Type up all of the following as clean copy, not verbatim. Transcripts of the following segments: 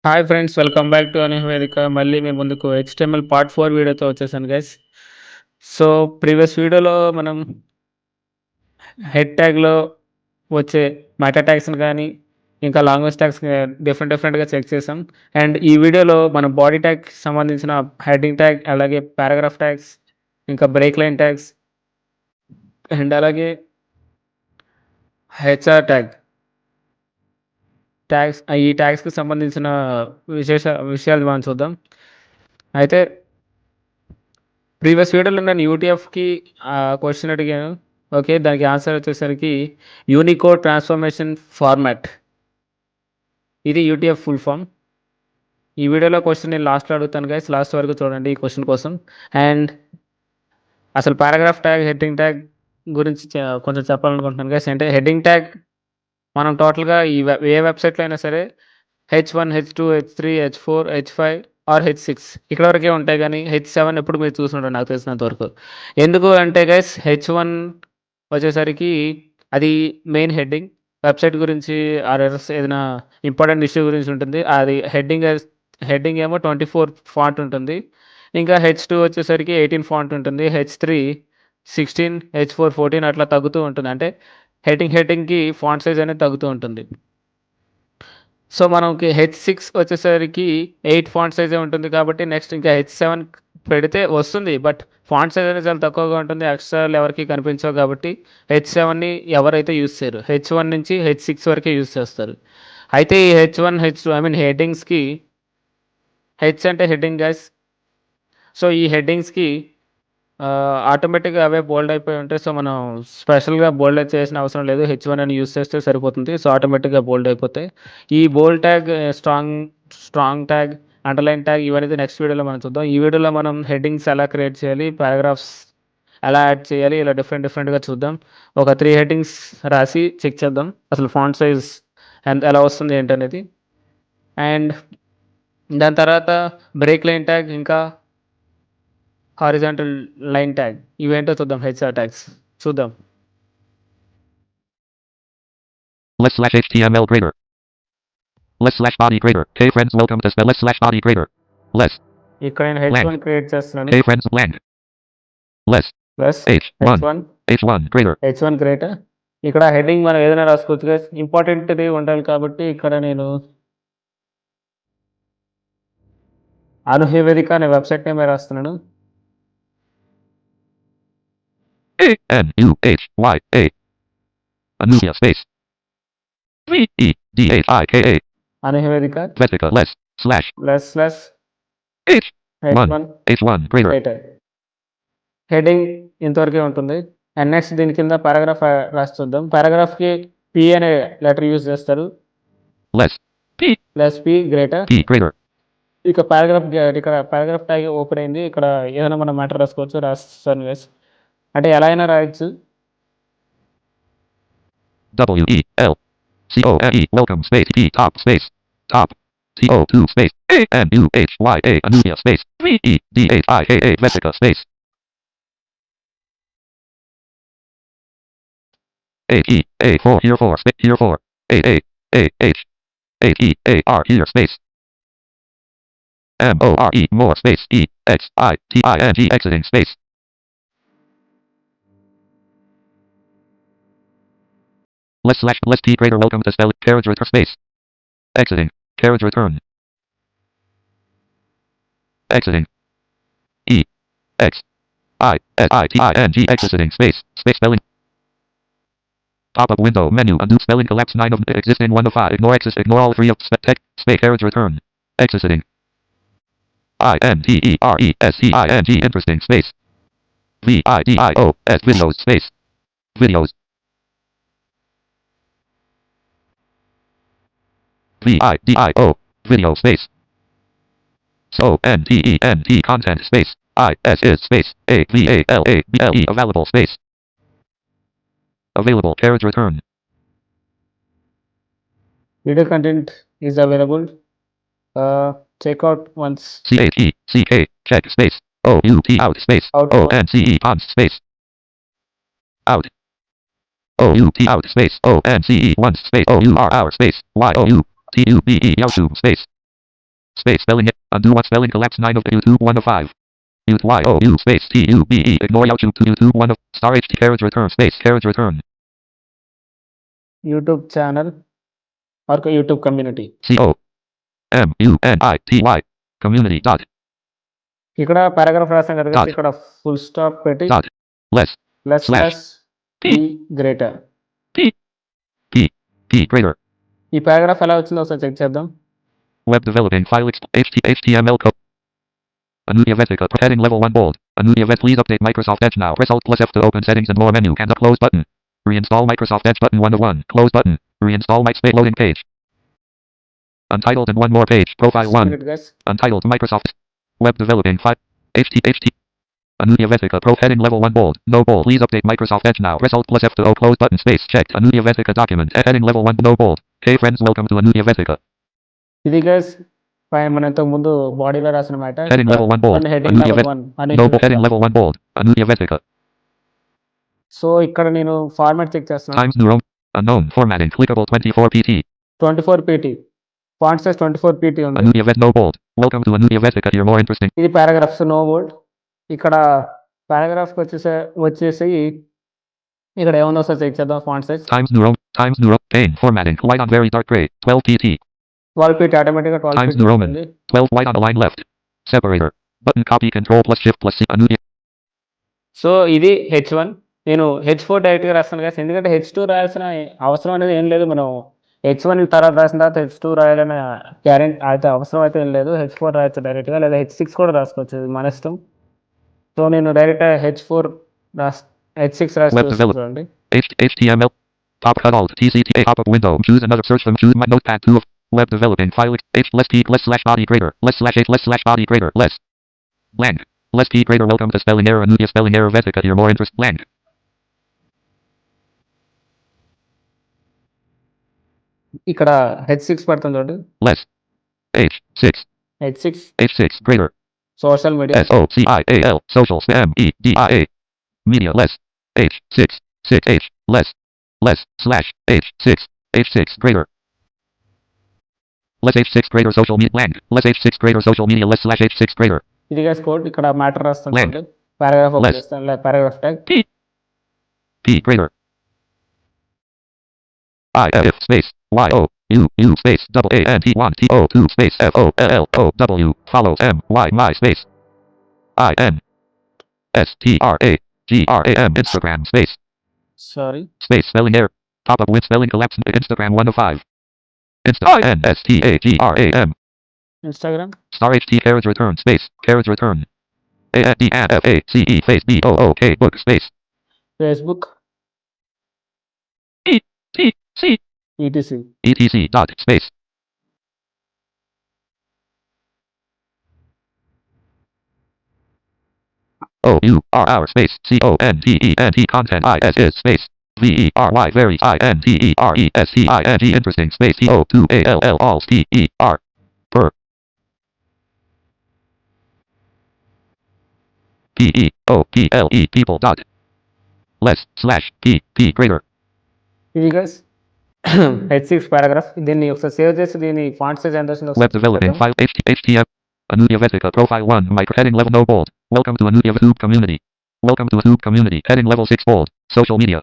Hi friends, welcome back to Anuvedika. మళ్ళీ మీ ముందుకు హెచ్టీఎంఎల్ పార్ట్ 4 వీడియోతో వచ్చేసాను గైస్. సో, ప్రీవియస్ వీడియోలో మనం హెడ్ ట్యాగ్‌లో వచ్చే మెటా ట్యాగ్స్‌ని గానీ, ఇంకా లాంగ్వేజ్ ట్యాగ్స్ డిఫరెంట్‌గా చెక్ చేసాం. అండ్ ఈ వీడియోలో మనం బాడీ ట్యాగ్‌కి సంబంధించిన హెడ్డింగ్ ట్యాగ్, అలాగే పారాగ్రాఫ్ ట్యాగ్స్, ఇంకా బ్రేక్ లైన్ ట్యాగ్స్ అండ్ అలాగే హెచ్ఆర్ ఈ ట్యాగ్స్‌కి సంబంధించిన విషయాలు మనం చూద్దాం. అయితే ప్రీవియస్ వీడియోలో నేను యూటీఎఫ్‌కి క్వెషన్ అడిగాను. ఓకే. దానికి ఆన్సర్ వచ్చేసరికి యూనికోడ్ ట్రాన్స్‌ఫర్మేషన్ ఫార్మాట్. ఇది యూటీఎఫ్ ఫుల్ ఫార్మ్. ఈ వీడియోలో క్వెషన్ నేను లాస్ట్‌లో అడుగుతాను గైస్. లాస్ట్ వరకు చూడండి ఈ క్వెషన్ కోసం. అండ్ అసలు పారాగ్రాఫ్ ట్యాగ్, హెడ్డింగ్ ట్యాగ్ గురించి కొంచెం చెప్పాలనుకుంటున్నాను గైస్. అంటే హెడ్డింగ్ ట్యాగ్ మనం టోటల్‌గా ఏ వెబ్‌సైట్‌లో అయినా సరే హెచ్1, హెచ్2, హెచ్3, హెచ్4, హెచ్5 ఆర్ హెచ్6 ఇక్కడ వరకే ఉంటాయి గానీ, హెచ్7 ఎప్పుడు మీరు చూసుండరు నాకు తెలిసినంత వరకు. ఎందుకు అంటే గైస్ హెచ్1 వచ్చేసరికి అది మెయిన్ హెడ్డింగ్. వెబ్‌సైట్ గురించి ఏదైనా ఇంపార్టెంట్ ఇష్యూ గురించి ఉంటుంది. అది హెడ్డింగ్ ఏమో 24 ఫాంట్ ఉంటుంది. ఇంకా హెచ్2 వచ్చేసరికి 18 ఫాంట్ ఉంటుంది. హెచ్3 16, హెచ్4 14 అట్లా తగ్గుతూ ఉంటుంది. అంటే హెడ్డింగ్‌కి ఫాంట్ సైజ్ అనేది తగ్గుతూ ఉంటుంది. సో, మనకి హెచ్6 వచ్చేసరికి 8 ఫాంట్ సైజే ఉంటుంది కాబట్టి నెక్స్ట్ ఇంకా హెచ్7 పెడితే వస్తుంది. బట్ ఫాంట్ సైజ్ అనేది చాలా తక్కువగా ఉంటుంది. అక్షరాలు ఎవరికీ కనిపించవు కాబట్టి హెచ్7ని ఎవరైతే యూజ్ చేయరు. హెచ్1 నుంచి హెచ్6 వరకే యూజ్ చేస్తారు. అయితే ఈ హెచ్1, హెచ్2 హెడ్డింగ్స్‌కి హెచ్ అంటే హెడ్డింగ్ గైస్. సో, ఈ హెడ్డింగ్స్‌కి ఆటోమేటిక్‌గా అవే బోల్డ్ అయిపోయి ఉంటాయి. సో, మనం స్పెషల్‌గా బోల్డ్ చేయాల్సిన అవసరం లేదు. హెచ్1 అని యూజ్ చేస్తే సరిపోతుంది. సో, ఆటోమేటిక్‌గా బోల్డ్ అయిపోతాయి. ఈ bold tag, strong tag, underline tag ఇవనేది నెక్స్ట్ వీడియోలో మనం చూద్దాం. ఈ వీడియోలో మనం హెడ్డింగ్స్ ఎలా క్రియేట్ చేయాలి, పారాగ్రాఫ్స్ ఎలా యాడ్ చేయాలి, ఇలా డిఫరెంట్‌గా చూద్దాం. ఒక 3 హెడ్డింగ్స్ రాసి చెక్ చేద్దాం. అసలు ఫాంట్ సైజ్ ఎలా వస్తుంది ఏంటనేది. అండ్ దాని తర్వాత బ్రేక్ లైన్ ట్యాగ్, ఇంకా హారిజాంటల్ లైన్ ట్యాగ్ ఇవేంటో చూద్దాం. హెచ్ఆర్ ట్యాగ్స్ చూద్దాం. Less/html grader. Less/body grader. Hey friends, welcome to spell less/body grader. Less. ఇక్కడ నేను హెచ్1 క్రియేట్ చేస్తున్నాను. Hey friends, blank. Less. Plus H1. H one H1 grader. H one greater. ఇక్కడ heading మనం ఏదైనా రాసుకోవచ్చు guys. ఇంపార్టెంట్‌ది ఉండాలి కాబట్టి ఇక్కడ నేను అనునివేదిక అనే వెబ్‌సైట్ నేమే రాస్తున్నాను. ANUHYA. Anuhia space. VEDHIKA. అనునివేదిక Vesica less. Slash. Slash H1. H one H1 grader. Greater. Heading ఇంతవరకే ఉంటుంది. అండ్ నెక్స్ట్ దీని కింద పారాగ్రాఫ్ రాసి చూద్దాం. పారాగ్రాఫ్‌కి పి అనే లెటర్ యూజ్ చేస్తారు. Less. P. Plus P greater. P grader. ఇక్కడ పారాగ్రాఫ్ ట్యాగ్ ఓపెన్ అయింది. ఇక్కడ ఏదైనా మనం మ్యాటర్ రాసుకోవచ్చు. రాస్తాను గైస్. అంటే ఎలా అయినా రాయొచ్చు. WELCOME. Welcome space. P top space. Top. CO2 space. ANUHYA. Anuhia space. VEDHIKA. Vesica space. A4 here 4 space here 4 AH here space more space EXITING exiting space less T greater welcome to spell carriage return space exiting carriage return exiting EXITING exiting space spelling. Pop-up window menu undo spelling collapse 9 of existing 1 of 5 ignore all 3 of text space carriage return exiting INTERESTING interesting space VIDIOS videos space videos VIDIO video space so NTENT content space IS is space AVALABLE available space available carriage return. Video content is available. Check out once. CHECK check space OUT out space ONCE on space out OUT out space ONCE once space OUR our space YOUTUBE YouTube space Space spelling it. Undo what spelling collapse 9 of YouTube 1 of 5. Mute Y O U space T U B E. Ignore YouTube to YouTube 1 of star HT carriage return space carriage return. YouTube channel or YouTube community. C O M U N I T Y. Community dot ఇక్కడ paragraph రాసాం కదా Dot. ఇక్కడ full stop పెట్టి dot less less Slash. Less P greater. P P P greater. ఈ paragraph ఎలా వచ్చిందో ఒకసారి check చేద్దాం. Web developing file HTML code. Anudia Vetica heading level 1 bold. Anudia Vet please update Microsoft Edge now. Press Alt plus F to open settings and more menu. And the close button. Reinstall Microsoft Edge button 1 of 1. Close button. Reinstall MySpace loading page. Untitled and one more page. Profile 1. Minute, guys. Untitled Microsoft. Web developing file. HT. Anudia Vetica Pro heading level 1 bold. No bold. Please update Microsoft Edge now. Press Alt plus F to O close button space checked. Anudia Vetica document. Heading level 1 no bold. Hey friends, welcome to Anudia Vetica. ఇది guys మన ఇంతకు ముందు బాడీలో రాసిన మాట. Heading level 1 bold. Heading Anudia level 1 అని No bold. Heading level 1 bold. Anudia Vetica. So ఇక్కడ నేను ఫార్మాట్ చెక్ చేస్తున్నాను. Times New Roman. Unknown. Formatting. Clickable 24 pt. 24 pt. Font size 24 pt ఉంది. Anudia Vet no bold. Welcome to Anudia Vetica. Here more interesting. ఇది paragraphs no బోల్డ్. ఇక్కడ paragraph వచ్చేసి ఇక్కడ ఏముందో ఒకసారి చెక్ చేద్దాం. Font size Times New Roman. Pane. Formatting. White on very dark gray. 12 pt. 12 pt automatic గా 12 Times pt New Roman. ఉంది. 12 white on the line left. Separator. Button copy control plus shift plus C. Anudia. So ఇది H1. నేను H4 డైరెక్ట్గా రాస్తాను కదా, ఎందుకంటే H2 రాయాల్సిన అవసరం అనేది ఏం లేదు. మనం H1 తర్వాత రాసిన తర్వాత H2 రాయాలనే గ్యారెంటీ అయితే అవసరం అయితే ఏం లేదు. H4 రాయొచ్చు డైరెక్ట్గా, లేదా H6 కూడా రాసుకోవచ్చు, ఇది మన ఇష్టం. సో నేను డైరెక్ట్ H4 H6 రాసి Web develop. చూడండి. HTML. Top cut alt. TCTA pop-up window. Choose another search from choose my notepad 2 of web developing file H less P less slash body greater less slash H less slash body greater less blank less P greater. Welcome to spelling error. Anudia spelling error Vetica. Here more interest blank. ఇక్కడ H6 పడుతుంది చూడండి. Less H6 H6 H6 greater social media. SOCIAL social spam EDIA media less H6 6H less slash H6 H6 greater less H6 greater social media blank less H6 greater social media less slash H6 greater. ఇది guys code. ఇక్కడ matter రాస్తాను Blank. చూడండి. Paragraph open Less. చేస్తాను, లేదా paragraph tag P greater I F space Y O U space double A N T 1 T O 2 space F O L O W follows M Y my space I N S T R A G R A M Instagram space sorry space spelling error pop up with spelling collapse Instagram 1 of 5 Insta I N S T A G R A M Instagram star HT carriage return space carriage return A N D F A C E face B O O K book space Facebook T C ETC etc dot space O U R R space C O N T E N T content I S is space V E R Y very I N T E R E S T I N G interesting space T O 2 A L L all T E R per P E O P L E people dot less slash P P greater ఇది guys H6 paragraph. దీన్ని ఒకసారి save చేసి దీని font size ఎంత వచ్చిందో web developing file HTML Anudia Vetica profile 1 micro heading level no bold. Welcome to Anudia YouTube community. Welcome to YouTube community heading level 6 bold. Social media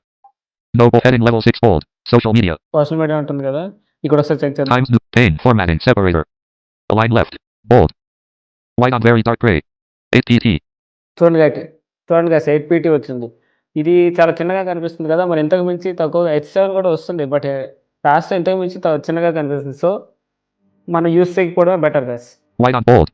no bold heading level 6 bold. Social media social media ఉంటుంది కదా, ఇక్కడ ఒకసారి check చేద్దాం. times new pane formatting separator align left bold white on very dark gray 8 pt చూడండి guys 8 pt వచ్చింది. ఇది చాలా చిన్నగా కనిపిస్తుంది కదా, మరి ఇంతకు మించి తక్కువ H7 కూడా వస్తుంది, బట్ రాస్తే ఇంతకు మించి చిన్నగా కనిపిస్తుంది. సో మనం యూస్ చేయకపోవడం better guys. white on bold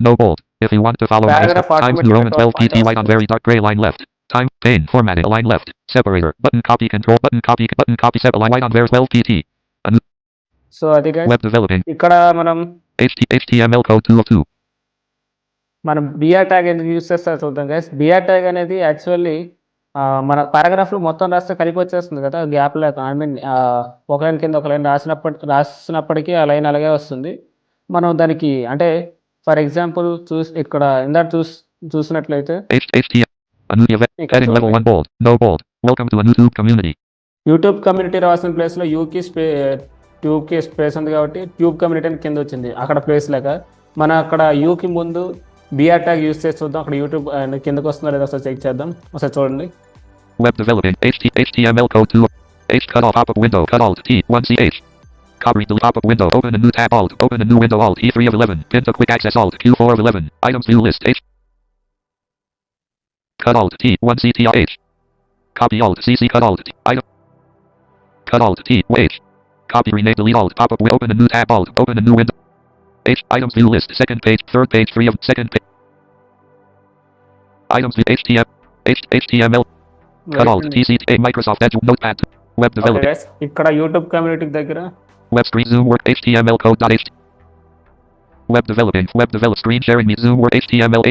no bold if you want to follow Paragraph times new Roman 12 pt automatic white on very dark gray line left time pane formatting align left separator button copy control button copy set align white on very 12 pt so అది guys. web developing ఇక్కడ మనం HTML code 2 of 2 మనం BR tag ఎందుకు use చేస్తారో చూద్దాం guys. BR tag అనేది actually మన పారాగ్రాఫ్లో మొత్తం రాస్తే కలిపి వచ్చేస్తుంది కదా, గ్యాప్ లేక. ఐ మీన్ ఒక లైన్ కింద ఒక లైన్ రాసినప్పటికీ ఆ లైన్ అలాగే వస్తుంది. మనం దానికి అంటే ఫర్ ఎగ్జాంపుల్ ఇక్కడ ఇందాక చూసినట్లయితే HTML Anudia heading level 1 bold no bold welcome to a YouTube community YouTube community రాసిన ప్లేస్లో యూకి ట్యూబ్కి స్పేస్ ఉంది కాబట్టి ట్యూబ్ కమ్యూనిటీ అని కింద వచ్చింది అక్కడ ప్లేస్ లేక మనం అక్కడ యూకి ముందు బిఆర్ ట్యాగ్ యూస్ చేసి చూద్దాం అక్కడ యూట్యూబ్ కిందకు వస్తుందో లేదో ఒకసారి చెక్ చేద్దాం ఒకసారి చూడండి. Web developing. HTML code 2. H cut off pop-up window. Cut Alt T 1CH. Copy delete pop-up window. Open a new tab. Alt. Open a new window. Alt E3 of 11. Pin to quick access. Alt Q4 of 11. Items view list. H. Cut Alt T 1CTRH. Copy Alt CC. Cut Alt T. Item. Cut Alt T H. Copy rename delete Alt pop-up. Open a new tab. Alt. Open a new window. H. Items view list. Second page. Third page. 3 of second page. Items view HTML. Cut Alt TC A Microsoft Edge Notepad. Web development. ఇక్కడ YouTube community దగ్గర Web screen Zoom work HTML code.ht. Web developing. Web develop screen sharing me Zoom work HTML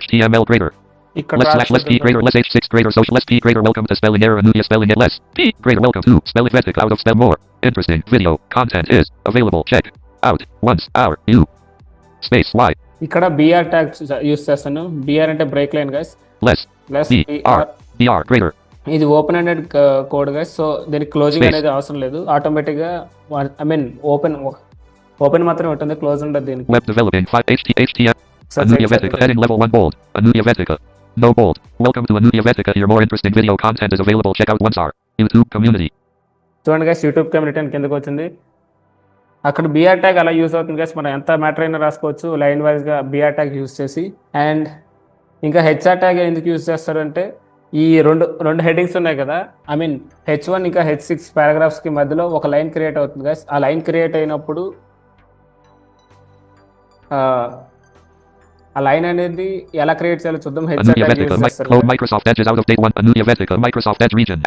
HTML greater. ఇక్కడ Less P greater less H6 greater social less P greater welcome to spelling error Anuya spelling it less P greater welcome to spell it Vetic out of spell more interesting video content is available check out once hour you space Y ఇక్కడ BR tag use చేస్తాను. BR అంటే break line guys. less BR greater. ఇది open హెండెడ్ code guys. So దీనికి closing అనేది అవసరం లేదు. ఆటోమేటిక్గా I mean open మాత్రమే ఉంటుంది, క్లోజ్ ఉండదు దీనికి. Web developing 5 HTML Anuya Vetica heading level 1 bold Anuya Vetica no bold welcome to Anuya Vetica here more interesting video content is available check out once our YouTube community. చూడండి guys YouTube community అని కిందకు వచ్చింది. అక్కడ BR tag అలా use అవుతుంది guys. మనం ఎంత matter అయినా రాసుకోవచ్చు లైన్ వైజ్గా బిఆర్ ట్యాగ్ యూస్ చేసి. అండ్ ఇంకా హెచ్ఆర్ ట్యాగ్ ఎందుకు యూస్ చేస్తారంటే ఈ రెండు హెడ్డింగ్స్ ఉన్నాయి కదా, ఐ మీన్ H1 ఇంకా H6 పారాగ్రాఫ్స్కి మధ్యలో ఒక లైన్ క్రియేట్ అవుతుంది గైస్. ఆ లైన్ క్రియేట్ అయినప్పుడు ఆ లైన్ అనేది ఎలా క్రియేట్ చేయాలో చూద్దాం. HR Anuya tag Vetica use చేస్తారు. Microsoft Edge is out of date 1 Anuya Vetica Microsoft Edge region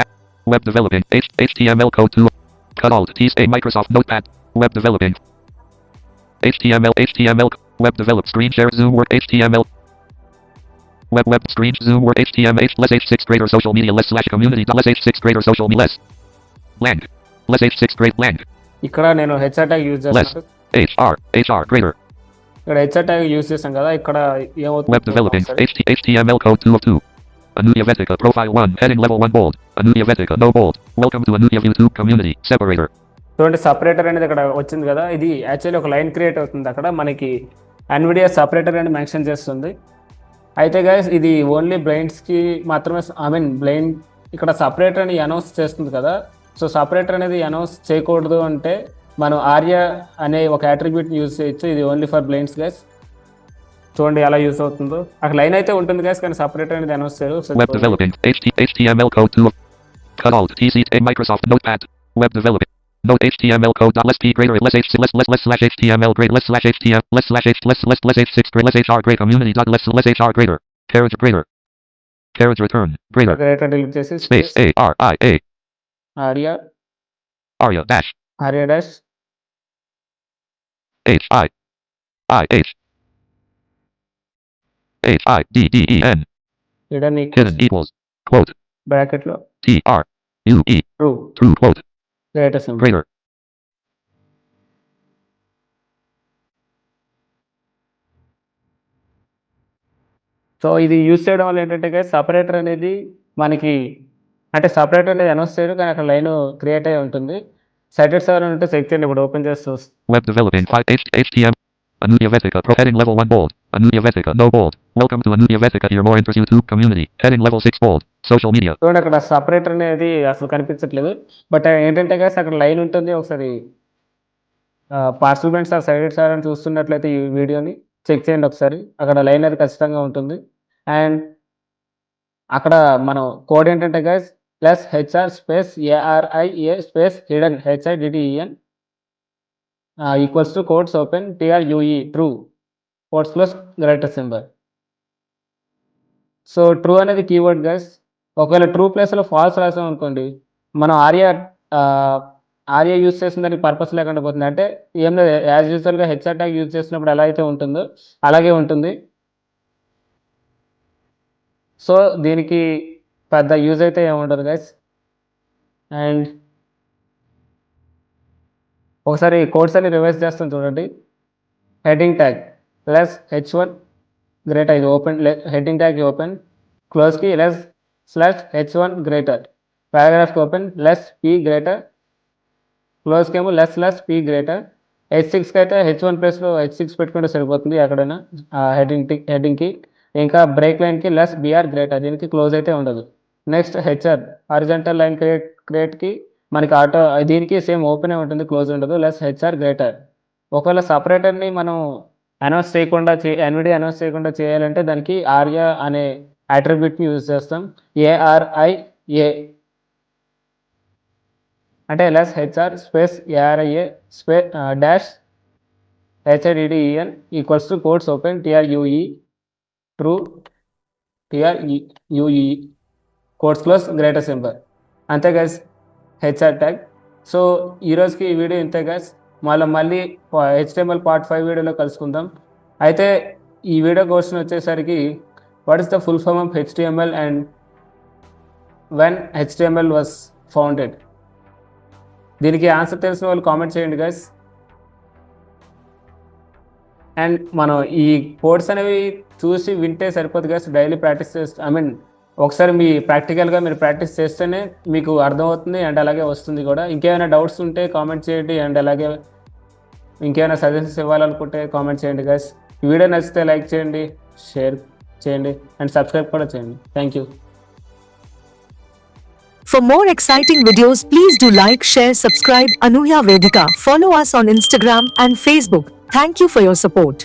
Web developing HTML code 2 Cut Alt T A Microsoft Notepad Web developing HTML Web develop screen share Zoom work HTML Web screen Zoom work HTML less H6 greater social media less slash community less H6 greater social media less blank less H6 great blank ఇక్కడ నేను HR tag use చేస్తాను. HR greater ఇక్కడ HR tag use చేస్తాం కదా, ఇక్కడ Web developing HTML code 2 of 2 Anuya Vetica profile 1 heading level 1 bold Anuya Vetica no bold welcome to Anuya YouTube community separator. చూడండి separator అనేది ఇక్కడ వచ్చింది కదా, ఇది యాక్చువల్లీ ఒక లైన్ క్రియేట్ అవుతుంది. అక్కడ మనకి ఎన్విడియా సపరేటర్ అని మెన్షన్ చేస్తుంది. అయితే గైస్ ఇది ఓన్లీ బ్లైండ్స్కి మాత్రమే, ఐ మీన్ బ్లైండ్ ఇక్కడ సపరేటర్ అని అనౌన్స్ చేస్తుంది కదా. సో సపరేటర్ అనేది అనౌన్స్ చేయకూడదు అంటే మనం ఆర్య అనే ఒక అట్రిబ్యూట్ని యూజ్ చేయొచ్చు. ఇది ఓన్లీ ఫర్ బ్లైండ్స్ గైస్. చూడండి ఎలా యూజ్ అవుతుందో. అక్కడ లైన్ అయితే ఉంటుంది గైస్ కానీ సపరేటర్ అనేది అనౌన్స్ చేయరు. Web developing HTML code 2 Cut Alt TC A Microsoft Notepad Web developing Note HTML code less P greater less H less slash HTML great less slash HTML less slash H less H6 great less HR great community dot less HR greater carriage return greater delete చేసి space ARIA Arya dash dash HIDDEN hidden hidden equals quote bracket లో TRUE true true quote greater symbol. greater so ఇది use చేయడం వల్ల ఏంటంటే separator అనేది మనకి అంటే separator అనేది అనౌన్స్ చేయడం కానీ అక్కడ లైన్ క్రియేట్ అయి ఉంటుంది. సైటెడ్ సర్వర్ ఉంటే చెక్ చేయండి. ఇప్పుడు ఓపెన్ చేసి Web developing 5 HTML Anuya Vetica pro heading level 1 bold Anuya Vetica no bold welcome to Anuya Vetica here more interest YouTube community heading level 6 bold social media. చూడండి అక్కడ separator అనేది అసలు కనిపించట్లేదు. But ఏంటంటే guys అక్కడ line ఉంటుంది. ఒకసారి participants are sighted server అని చూస్తున్నట్లయితే ఈ వీడియోని చెక్ చేయండి ఒకసారి. అక్కడ లైన్ అది ఖచ్చితంగా ఉంటుంది. అండ్ అక్కడ మనం కోడ్ ఏంటంటే guys plus HR space ARIA space hidden HIDDEN equals to codes open TRUE true codes plus greater symbol. So true అనేది కీవర్డ్ గైస్. ఒకవేళ ట్రూ ప్లేస్లో ఫాల్స్ రాసాం అనుకోండి మనం ఆర్య యూజ్ చేసిన దానికి పర్పస్ లేకుండా పోతుంది. అంటే ఏం లేదు, యాజ్ యూజువల్గా హెచ్ఆర్ ట్యాగ్ యూజ్ చేసినప్పుడు ఎలా అయితే ఉంటుందో అలాగే ఉంటుంది. సో దీనికి పెద్ద యూజ్ అయితే ఏముండదు గైస్. అండ్ ఒకసారి కోడ్స్ అన్ని రివైజ్ చేస్తాను చూడండి. Heading tag less H1 greater ఇది ఓపెన్ హెడ్డింగ్ ట్యాగ్ ఓపెన్ క్లోజ్కి లెస్ స్లాష్ H1 గ్రేటర్ పారాగ్రాఫ్కి ఓపెన్ లెస్ P గ్రేటర్ క్లోజ్కి ఏమో లెస్ పీ గ్రేటర్. H6కి అయితే H1 ప్లేస్లో H6 పెట్టుకుంటే సరిపోతుంది ఎక్కడైనా హెడ్డింగ్కి. ఇంకా బ్రేక్ లైన్కి లెస్ బీఆర్ గ్రేటర్, దీనికి క్లోజ్ అయితే ఉండదు. నెక్స్ట్ హెచ్ఆర్ హారిజంటల్ లైన్ క్రియేట్కి మనకి దీనికి సేమ్ ఓపెనే ఉంటుంది, క్లోజ్ ఉండదు, లెస్ హెచ్ఆర్ గ్రేటర్. ఒకవేళ సపరేటర్ని మనం ఎన్విడియా అనౌన్స్ చేయకుండా చేయాలంటే దానికి ఆర్యా అనే అట్రిబ్యూట్ని యూజ్ చేస్తాం. ARIA అంటే less HR space ARIA dash HIDDEN equals to codes open TRUE true TRUE codes close greater symbol. అంతే గైస్ హెచ్ఆర్ ట్యాగ్. సో ఈరోజుకి ఈ వీడియో ఇంతే గైస్. మళ్ళీ HTML పార్ట్ 5 వీడియోలో కలుసుకుందాం. అయితే ఈ వీడియో క్వశ్చన్ వచ్చేసరికి what is the full form of HTML and when HTML was founded? దీనికి ఆన్సర్ తెలిసిన వాళ్ళు కామెంట్ చేయండి గైస్. అండ్ మనం ఈ కోడ్స్ అనేవి చూసి వింటే సరిపోదు గైస్, డైలీ ప్రాక్టీస్ ఒకసారి ప్రాక్టికల్గా మీరు ప్రాక్టీస్ చేస్తేనే మీకు అర్థమవుతుంది అండ్ అలాగే వస్తుంది కూడా. ఇంకేమైనా డౌట్స్ ఉంటే కామెంట్ చేయండి అండ్ అలాగే ఇంకేమైనా సజెషన్స్ ఇవ్వాలనుకుంటే కామెంట్ చేయండి గైస్. ఈ వీడియో నచ్చితే లైక్ చేయండి, షేర్ చేయండి అండ్ సబ్స్క్రైబ్ కూడా చేయండి. Thank you. For more exciting videos, please do like, share, subscribe Anuya Vedika. Follow us on Instagram and Facebook. Thank you for your support.